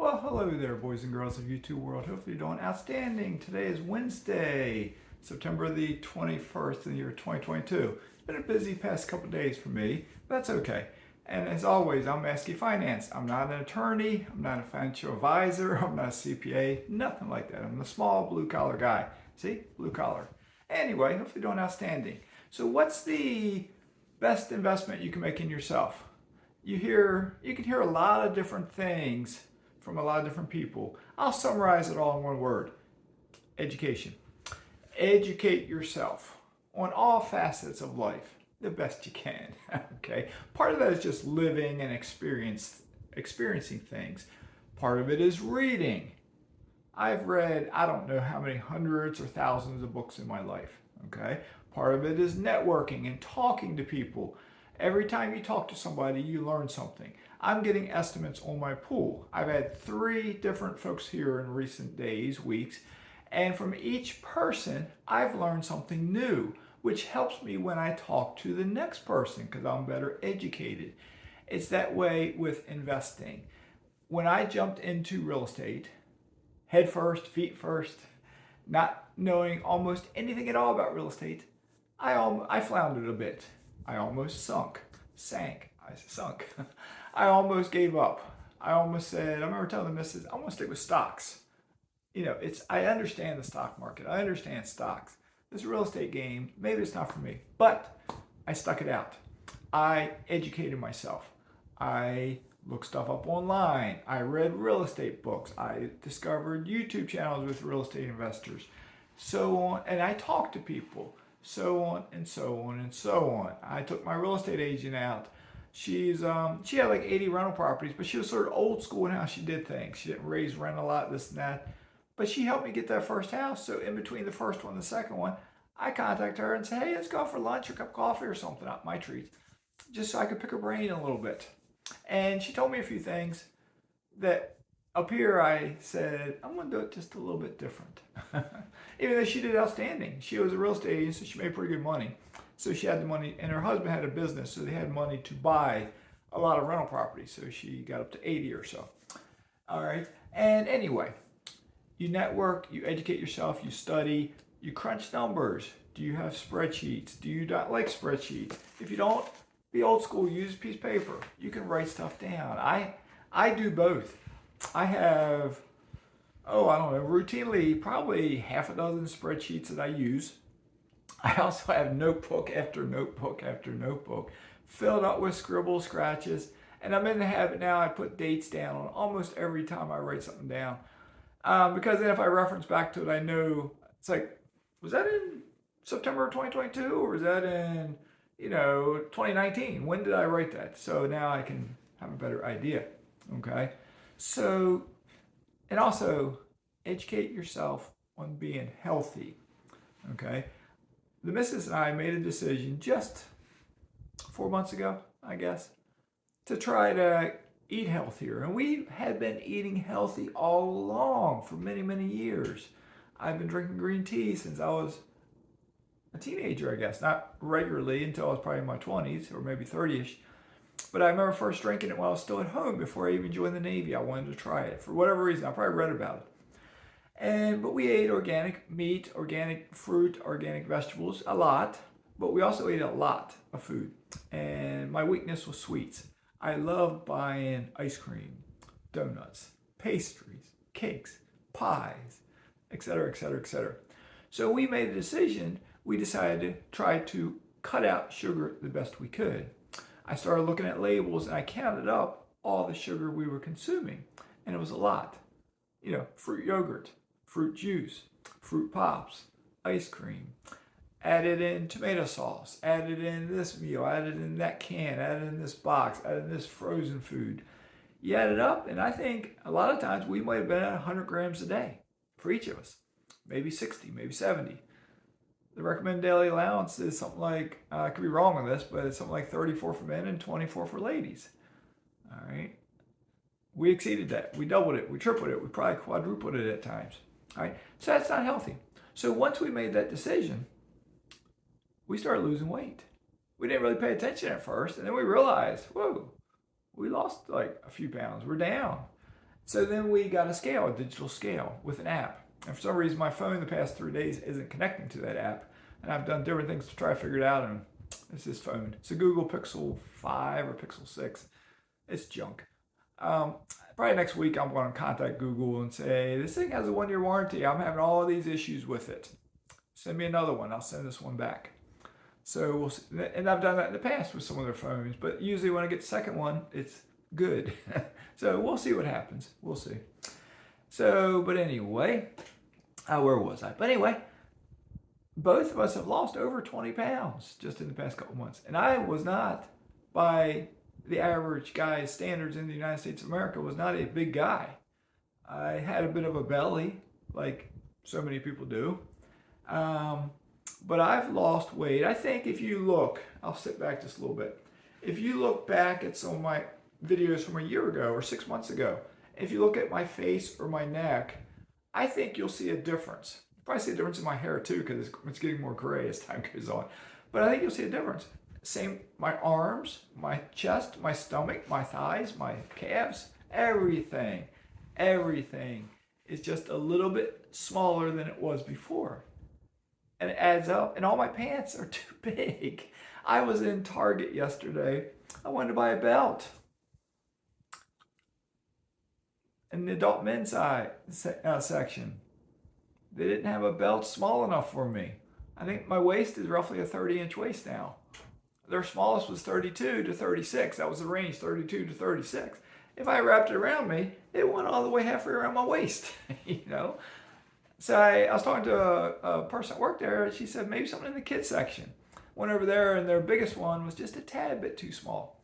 Well, hello there, boys and girls of YouTube world. Hopefully you're doing outstanding. Today is Wednesday, September the 21st in the year 2022. It's been a busy past couple days for me, but that's okay. And as always, I'm Mazske Finance. I'm not an attorney. I'm not a financial advisor. I'm not a CPA. Nothing like that. I'm a small blue-collar guy. See? Blue collar. Anyway, hopefully you're doing outstanding. So what's the best investment you can make in yourself? You can hear a lot of different things from a lot of different people. I'll summarize it all in one word: education. Educate yourself on all facets of life the best you can. Okay? Part of that is just living and experiencing things. Part of it is reading. I've read, I don't know how many hundreds or thousands of books in my life. Okay? Part of it is networking and talking to people. Every time you talk to somebody, you learn something. I'm getting estimates on my pool. I've had 3 different folks here in recent days, weeks, and from each person, I've learned something new, which helps me when I talk to the next person because I'm better educated. It's that way with investing. When I jumped into real estate, head first, feet first, not knowing almost anything at all about real estate, I floundered a bit. I almost sunk. I almost gave up. I almost said, I remember telling the missus, I want to stick with stocks. I understand the stock market. I understand stocks. This real estate game, maybe it's not for me. But I stuck it out. I educated myself. I looked stuff up online. I read real estate books. I discovered YouTube channels with real estate investors. So on, and I talked to people. So on and so on and so on. I took my real estate agent out. She had like 80 rental properties, but she was sort of old school in how she did things. She didn't raise rent a lot, this and that. But she helped me get that first house. So in between the first one and the second one, I contacted her and said, hey, let's go out for lunch or a cup of coffee or something, out my treat, just so I could pick her brain a little bit. And she told me a few things that up here I said, I'm going to do it just a little bit different. Even though she did outstanding. She was a real estate agent, so she made pretty good money. So she had the money, and her husband had a business, so they had money to buy a lot of rental properties. So she got up to 80 or so. All right. And anyway, you network, you educate yourself, you study, you crunch numbers. Do you have spreadsheets? Do you not like spreadsheets? If you don't, be old school, use a piece of paper. You can write stuff down. I do both. I have, I don't know, routinely probably half a dozen spreadsheets that I use. I also have notebook after notebook after notebook filled up with scribbles, scratches, and I'm in the habit now. I put dates down on almost every time I write something down, because then if I reference back to it, I know it's like, was that in September of 2022 or was that in 2019? When did I write that? So now I can have a better idea. Okay, so and also educate yourself on being healthy. Okay. The missus and I made a decision just 4 months ago, I guess, to try to eat healthier. And we had been eating healthy all along for many, many years. I've been drinking green tea since I was a teenager, I guess. Not regularly until I was probably in my 20s or maybe 30ish. But I remember first drinking it while I was still at home before I even joined the Navy. I wanted to try it for whatever reason. I probably read about it. But we ate organic meat, organic fruit, organic vegetables a lot, but we also ate a lot of food. And my weakness was sweets. I love buying ice cream, donuts, pastries, cakes, pies, etc., etc., etc. So we made a decision. We decided to try to cut out sugar the best we could. I started looking at labels and I counted up all the sugar we were consuming, and it was a lot. Fruit yogurt, fruit juice, fruit pops, ice cream, added in tomato sauce, added in this meal, added in that can, added in this box, added in this frozen food. You add it up, and I think a lot of times we might have been at 100 grams a day for each of us, maybe 60, maybe 70. The recommended daily allowance is something like, I could be wrong on this, but it's something like 34 for men and 24 for ladies. All right. We exceeded that. We doubled it. We tripled it. We probably quadrupled it at times. All right. So that's not healthy. So once we made that decision, we started losing weight. We didn't really pay attention at first. And then we realized, whoa, we lost like a few pounds. We're down. So then we got a digital scale with an app. And for some reason, my phone the past 3 days isn't connecting to that app. And I've done different things to try to figure it out. And it's this phone. It's a Google Pixel 5 or Pixel 6. It's junk. Probably next week, I'm going to contact Google and say, this thing has a 1-year warranty. I'm having all these issues with it. Send me another one. I'll send this one back. So we'll see. And I've done that in the past with some of their phones, but usually when I get the second one, it's good. So we'll see what happens. We'll see. So, but anyway, where was I? But anyway, both of us have lost over 20 pounds just in the past couple months. And I was not, by the average guy's standards in the United States of America, was not a big guy. I had a bit of a belly, like so many people do. But I've lost weight. I think if you look, I'll sit back just a little bit. If you look back at some of my videos from a year ago or 6 months ago, if you look at my face or my neck, I think you'll see a difference. You'll probably see a difference in my hair too, because it's getting more gray as time goes on. But I think you'll see a difference. Same, my arms, my chest, my stomach, my thighs, my calves, everything is just a little bit smaller than it was before. And it adds up, and all my pants are too big. I was in Target yesterday. I wanted to buy a belt. In the adult men's section, they didn't have a belt small enough for me. I think my waist is roughly a 30-inch waist now. Their smallest was 32 to 36. That was the range, 32 to 36. If I wrapped it around me, it went all the way halfway around my waist, you know. So I was talking to a person that worked there, and she said maybe something in the kids section. Went over there, and their biggest one was just a tad bit too small.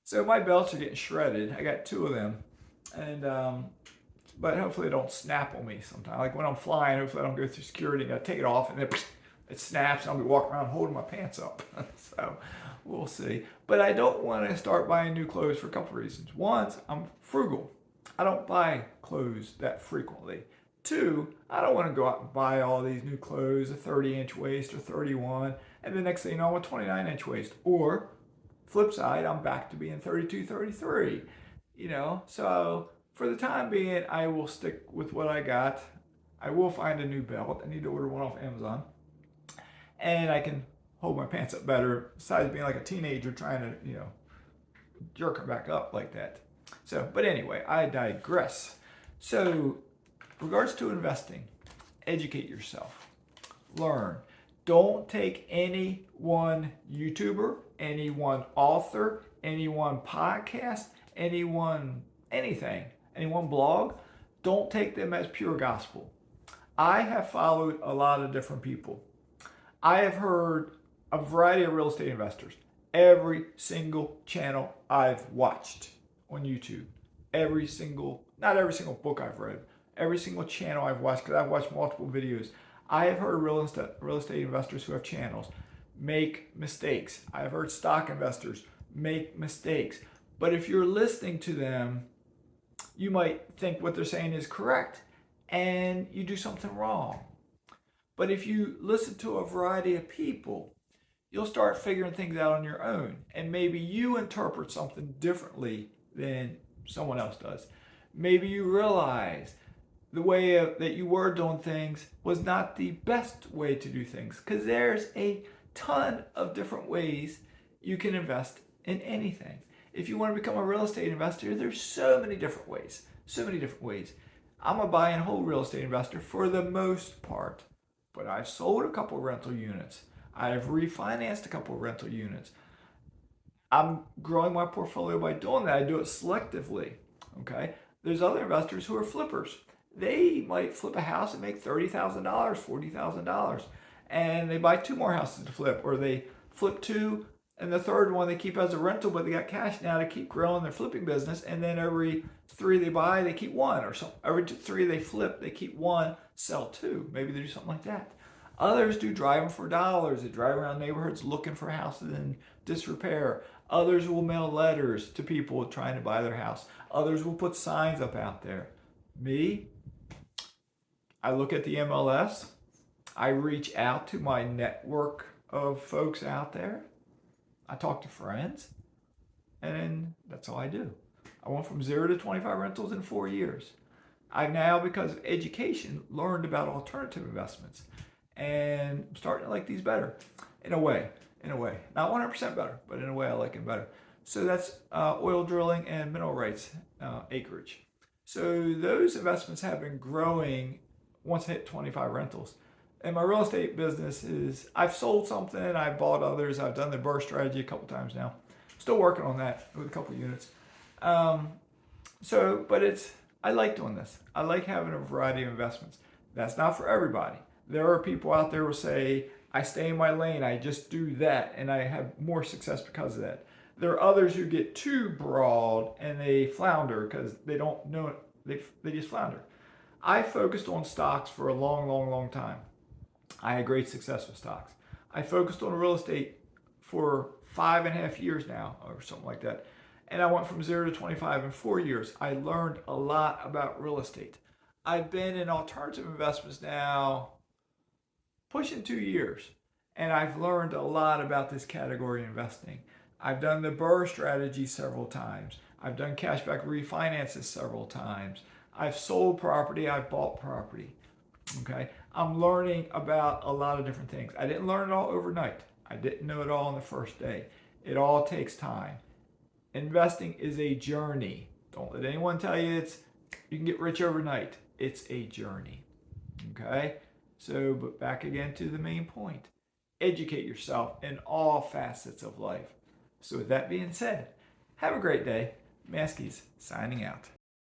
So my belts are getting shredded. I got 2 of them, and but hopefully it don't snap on me sometime. Like when I'm flying, hopefully I don't go through security. I take it off, and it snaps, and I'll be walking around holding my pants up. So we'll see. But I don't want to start buying new clothes for a couple of reasons. One, I'm frugal. I don't buy clothes that frequently. 2, I don't want to go out and buy all these new clothes, a 30-inch waist or 31, and the next thing you know, I'm a 29-inch waist. Or, flip side, I'm back to being 32, 33. You know, so for the time being, I will stick with what I got. I will find a new belt. I need to order one off Amazon. And I can hold my pants up better, besides being like a teenager trying to, you know, jerk her back up like that. So, but anyway, I digress. So, regards to investing, educate yourself, learn. Don't take any one YouTuber, any one author, any one podcast, any one anything, any one blog. Don't take them as pure gospel. I have followed a lot of different people. I have heard a variety of real estate investors. Every single channel I've watched on YouTube, not every single book I've read, every single channel I've watched, because I've watched multiple videos. I have heard real estate investors who have channels make mistakes. I've heard stock investors make mistakes. But if you're listening to them, you might think what they're saying is correct and you do something wrong. But if you listen to a variety of people, you'll start figuring things out on your own. And maybe you interpret something differently than someone else does. Maybe you realize the way that you were doing things was not the best way to do things, because there's a ton of different ways you can invest in anything. If you want to become a real estate investor, there's so many different ways. I'm a buy and hold real estate investor for the most part, but I've sold a couple rental units. I've refinanced a couple rental units. I'm growing my portfolio by doing that. I do it selectively. Okay. There's other investors who are flippers. They might flip a house and make $30,000, $40,000, and they buy 2 more houses to flip, or they flip 2, and the third one they keep as a rental, but they got cash now to keep growing their flipping business. And then every 3 they buy, they keep 1, or so. Every 3 they flip, they keep 1, sell 2. Maybe they do something like that. Others do drive them for dollars. They drive around neighborhoods looking for houses in disrepair. Others will mail letters to people trying to buy their house. Others will put signs up out there. Me, I look at the MLS. I reach out to my network of folks out there. I talk to friends. And that's all I do. I went from 0 to 25 rentals in 4 years. I've now, because of education, learned about alternative investments and I'm starting to like these better in a way. Not 100% better, but in a way I like them better. So that's oil drilling and mineral rights acreage. So those investments have been growing once I hit 25 rentals. And my real estate business is, I've sold something, I've bought others, I've done the burst strategy a couple times now. Still working on that with a couple units. But I like doing this. I like having a variety of investments. That's not for everybody. There are people out there who say, I stay in my lane, I just do that, and I have more success because of that. There are others who get too broad and they flounder because they don't know it. They just flounder. I focused on stocks for a long time. I had great success with stocks. I focused on real estate for 5.5 years now, or something like that. And I went from 0 to 25 in 4 years. I learned a lot about real estate. I've been in alternative investments now pushing 2 years. And I've learned a lot about this category of investing. I've done the BRRRR strategy several times. I've done cashback refinances several times. I've sold property, I've bought property. Okay, I'm learning about a lot of different things. I didn't learn it all overnight. I didn't know it all on the first day. It all takes time. Investing is a journey. Don't let anyone tell you you can get rich overnight. It's a journey. Okay, so but back again to the main point. Educate yourself in all facets of life. So with that being said, have a great day. Mazke's signing out.